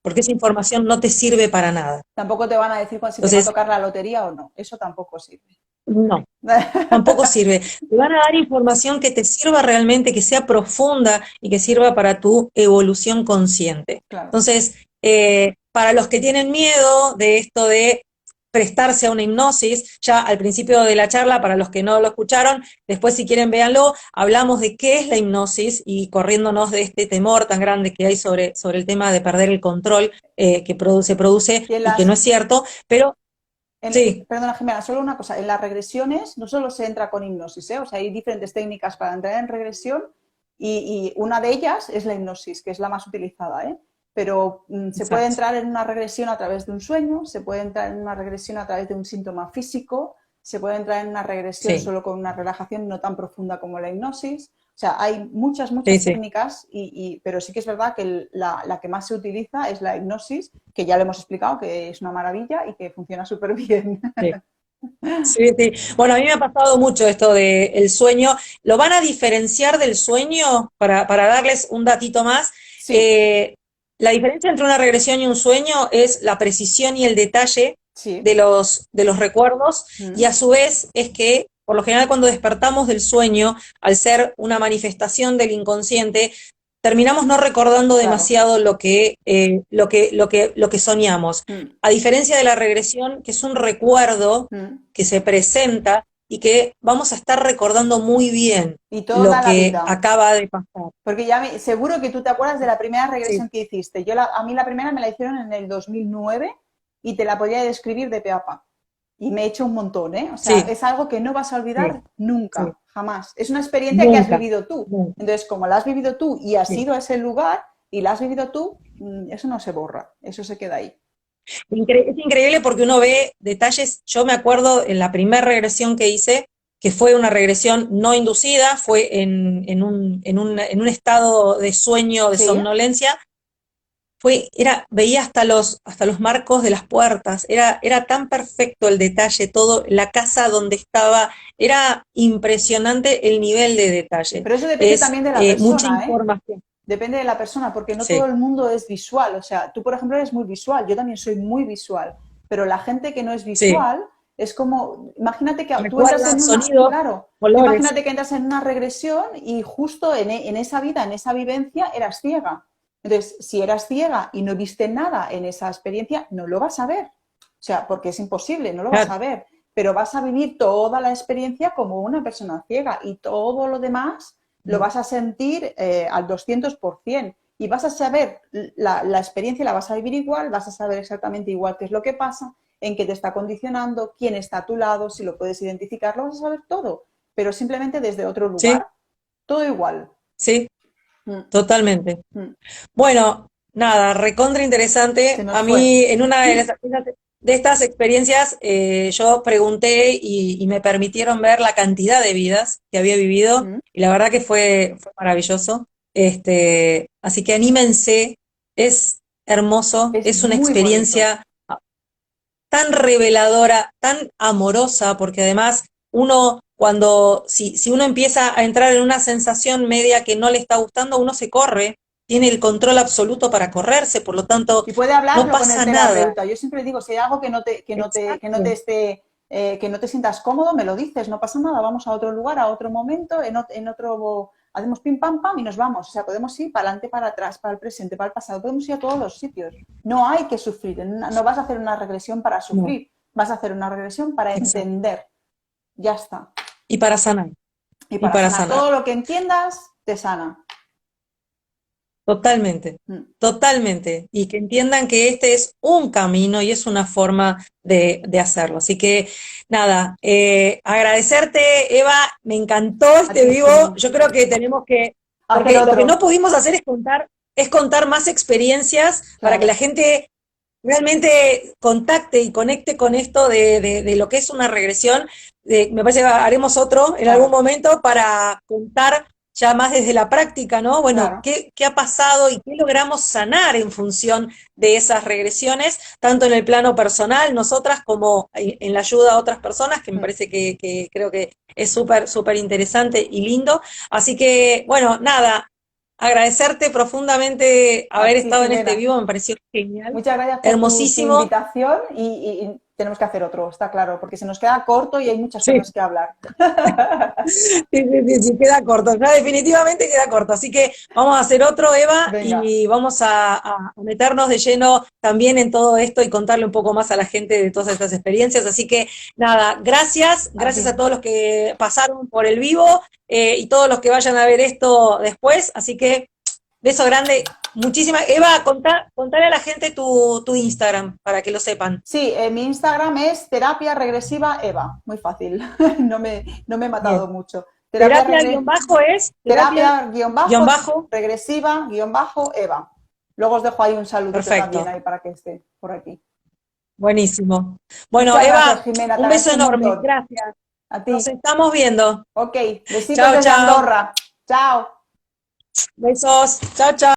porque esa información no te sirve para nada. Tampoco te van a decir si te va a Entonces, tocar la lotería o no. Eso tampoco sirve. no, tampoco sirve. Te van a dar información que te sirva realmente, que sea profunda y que sirva para tu evolución consciente. Claro. Entonces, para los que tienen miedo de esto de prestarse a una hipnosis, ya al principio de la charla, para los que no lo escucharon, después si quieren véanlo, hablamos de qué es la hipnosis y corriéndonos de este temor tan grande que hay sobre el tema de perder el control que produce Y en y que no las, es cierto, pero sí, perdona, Jimena, solo una cosa. En las regresiones no solo se entra con hipnosis, ¿eh? O sea, hay diferentes técnicas para entrar en regresión y una de ellas es la hipnosis, que es la más utilizada, ¿eh? Pero se puede exacto. entrar en una regresión a través de un sueño, se puede entrar en una regresión a través de un síntoma físico, se puede entrar en una regresión Sí, solo con una relajación no tan profunda como la hipnosis. O sea, hay muchas, sí, muchas sí. técnicas, pero sí que es verdad que la que más se utiliza es la hipnosis, que ya le hemos explicado que es una maravilla y que funciona súper bien. Sí. Sí, sí. Bueno, a mí me ha pasado mucho esto del sueño. ¿Lo van a diferenciar del sueño? Para darles un datito más. Sí, Eh, la diferencia entre una regresión y un sueño es la precisión y el detalle sí. de los recuerdos, y Mm, a su vez es que, por lo general, cuando despertamos del sueño, al ser una manifestación del inconsciente, terminamos no recordando claro. demasiado lo que soñamos. Mm, A diferencia de la regresión, que es un recuerdo mm. que se presenta y que vamos a estar recordando muy bien Y toda lo la que vida. acaba de pasar. Porque ya seguro que tú te acuerdas de la primera Sí, regresión que hiciste. A mí la primera me la hicieron en el 2009 y te la podía describir de pe a pa. Y me he hecho un montón, ¿eh? O sea, Sí, es algo que no vas a olvidar sí, nunca, sí. jamás. Es una experiencia que has Nunca, vivido tú. nunca. Entonces, como la has vivido tú y has Sí. ido a ese lugar y la has vivido tú, eso no se borra, eso se queda ahí. Es increíble porque uno ve detalles. Yo me acuerdo en la primera regresión que hice, que fue una regresión no inducida, fue en un estado de sueño, de ¿Sí? somnolencia. Veía hasta los marcos de las puertas, era tan perfecto el detalle, todo, la casa donde estaba, era impresionante el nivel de detalle. Pero eso depende Es también de la mucha persona, ¿eh? información. Depende de la persona, porque no todo Sí, el mundo es visual. O sea, tú, por ejemplo, eres muy visual, yo también soy muy visual, pero la gente que no es sí. visual es como, imagínate que tú entras Recuerda en una, sonidos, claro, tú colores. imagínate que entras en una regresión y justo en esa vida, en esa vivencia, eras ciega. Entonces, si eras ciega y no viste nada en esa experiencia, no lo vas a ver. O sea, porque es imposible, no lo vas Claro, a ver, pero vas a vivir toda la experiencia como una persona ciega y todo lo demás lo vas a sentir al 200% y vas a saber la experiencia, la vas a vivir igual, vas a saber exactamente igual qué es lo que pasa, en qué te está condicionando, quién está a tu lado, si lo puedes identificar, lo vas a saber todo, pero simplemente desde otro sí, lugar, todo igual. sí, Mm, totalmente. mm. Bueno, nada, recontra Se interesante. nos A fue. mí, en una de estas experiencias, yo pregunté y me permitieron ver la cantidad de vidas que había vivido, Mm. y la verdad que fue maravilloso. Así que anímense, es hermoso, Es es una muy bonito. experiencia tan reveladora, tan amorosa, porque además si uno empieza a entrar en una sensación media que no le está gustando, uno se corre, tiene el control absoluto para correrse, por lo tanto, Y puede no hablarlo con el pasa nada. terapeuta. Yo siempre digo, si hay algo Exacto. que no te sientas cómodo, me lo dices, no pasa nada, vamos a otro lugar, a otro momento, en otro, hacemos pim pam pam y nos vamos. O sea, podemos ir para adelante, para atrás, para el presente, para el pasado, podemos ir a todos los sitios. No hay que sufrir, no vas a hacer una regresión para No, sufrir, vas a hacer una regresión para exacto. entender. Ya está. Y para sanar, Y y para para sanar sanar. todo lo que entiendas, te sana. Totalmente, Mm. totalmente. Y que entiendan que este es un camino y es una forma de hacerlo. Así que nada, agradecerte, Eva, me encantó A este ti, vivo. Jimmy. Yo creo que tenemos que, Hacer porque lo que no otro. pudimos hacer es contar más experiencias para que la Claro. gente realmente contacte y conecte con esto de lo que es una regresión. Me parece que haremos otro en algún Claro, momento para contar ya más desde la práctica, ¿no? Bueno, claro. ¿qué ha pasado y qué logramos sanar en función de esas regresiones, tanto en el plano personal, nosotras, como en la ayuda a otras personas, que me Mm. parece que creo que es súper, súper interesante y lindo. Así que, bueno, nada, agradecerte profundamente A haber ti, estado en este Jimena. vivo, me pareció genial, Muchas gracias por tu hermosísimo. invitación y tenemos que hacer otro, está claro, porque se nos queda corto y hay muchas Sí, cosas que hablar. sí, sí, sí, queda corto, ya definitivamente queda corto. Así que vamos a hacer otro, Eva, Venga, y vamos a meternos de lleno también en todo esto y contarle un poco más a la gente de todas estas experiencias. Así que nada, gracias, a gracias a ti. todos los que pasaron por el vivo, y todos los que vayan a ver esto después. Así que beso grande, muchísimas. Eva, contale a la gente tu Instagram para que lo sepan. Sí, mi Instagram es terapia regresiva Eva, muy fácil, no me he matado Bien. mucho. Terapia guión bajo es terapia Terapia guión guión bajo, bajo. regresiva guión bajo Eva. Luego os dejo ahí un saludito también Perfecto. ahí para que esté por aquí. Buenísimo. Bueno, Muchas gracias, Eva, Jimena, te un beso agradezco un enorme. montón. Gracias. A Nos ti. estamos viendo. Ok, besitos Chao, desde chao. Andorra. Chao. Besos. Chao, chao.